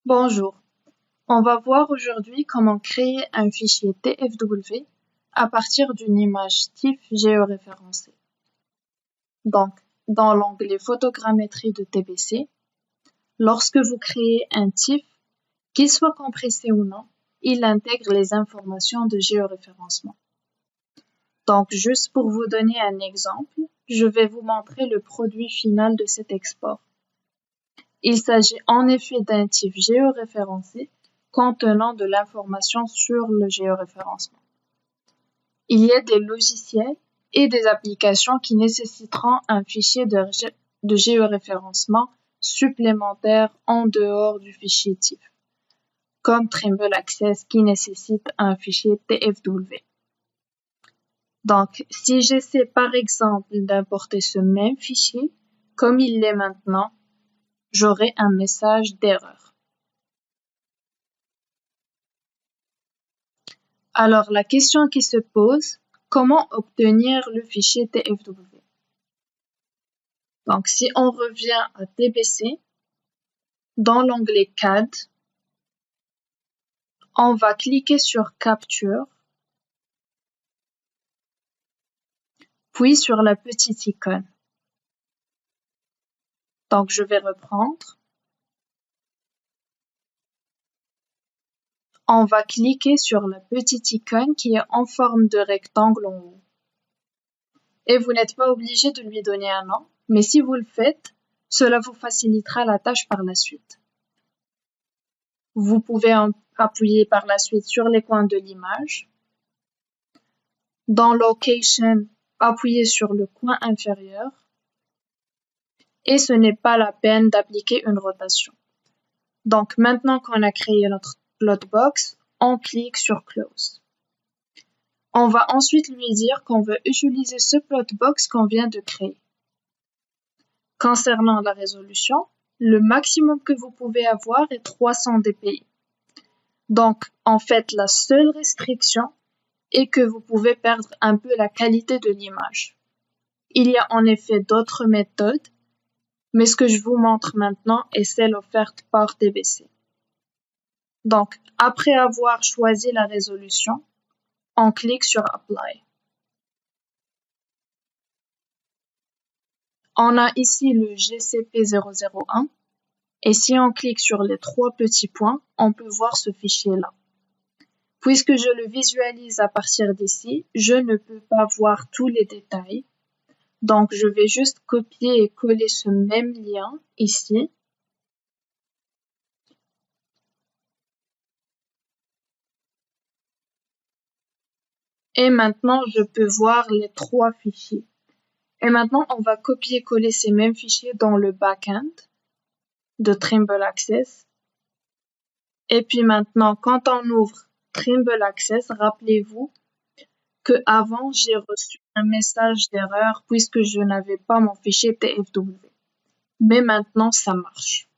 Bonjour, on va voir aujourd'hui comment créer un fichier TFW à partir d'une image TIFF géoréférencée. Donc, dans l'onglet Photogrammétrie de TBC, lorsque vous créez un TIFF, qu'il soit compressé ou non, il intègre les informations de géoréférencement. Donc, juste pour vous donner un exemple, je vais vous montrer le produit final de cet export. Il s'agit en effet d'un TIFF géoréférencé contenant de l'information sur le géoréférencement. Il y a des logiciels et des applications qui nécessiteront un fichier de géoréférencement supplémentaire en dehors du fichier TIFF, comme Trimble Access qui nécessite un fichier TFW. Donc, si j'essaie par exemple d'importer ce même fichier, comme il l'est maintenant, j'aurai un message d'erreur. Alors, la question qui se pose, comment obtenir le fichier TFW? Donc, si on revient à TBC, dans l'onglet CAD, on va cliquer sur Capture, puis sur la petite icône. Donc, je vais reprendre. On va cliquer sur la petite icône qui est en forme de rectangle en haut. Et vous n'êtes pas obligé de lui donner un nom, mais si vous le faites, cela vous facilitera la tâche par la suite. Vous pouvez appuyer par la suite sur les coins de l'image. Dans Location, appuyez sur le coin inférieur. Et ce n'est pas la peine d'appliquer une rotation. Donc maintenant qu'on a créé notre plotbox, on clique sur Close. On va ensuite lui dire qu'on veut utiliser ce plotbox qu'on vient de créer. Concernant la résolution, le maximum que vous pouvez avoir est 300 dpi. Donc, en fait, la seule restriction est que vous pouvez perdre un peu la qualité de l'image. Il y a en effet d'autres méthodes, mais ce que je vous montre maintenant est celle offerte par TBC. Donc, après avoir choisi la résolution, on clique sur Apply. On a ici le GCP001 et si on clique sur les trois petits points, on peut voir ce fichier-là. Puisque je le visualise à partir d'ici, je ne peux pas voir tous les détails. Donc, je vais juste copier et coller ce même lien ici. Et maintenant, je peux voir les trois fichiers. Et maintenant, on va copier-coller ces mêmes fichiers dans le back-end de Trimble Access. Et puis maintenant, quand on ouvre Trimble Access, rappelez-vous que avant j'ai reçu un message d'erreur puisque je n'avais pas mon fichier TFW. Mais maintenant, ça marche.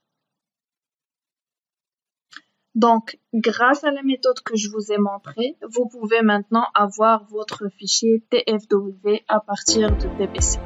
Donc, grâce à la méthode que je vous ai montrée, vous pouvez maintenant avoir votre fichier TFW à partir de TBC.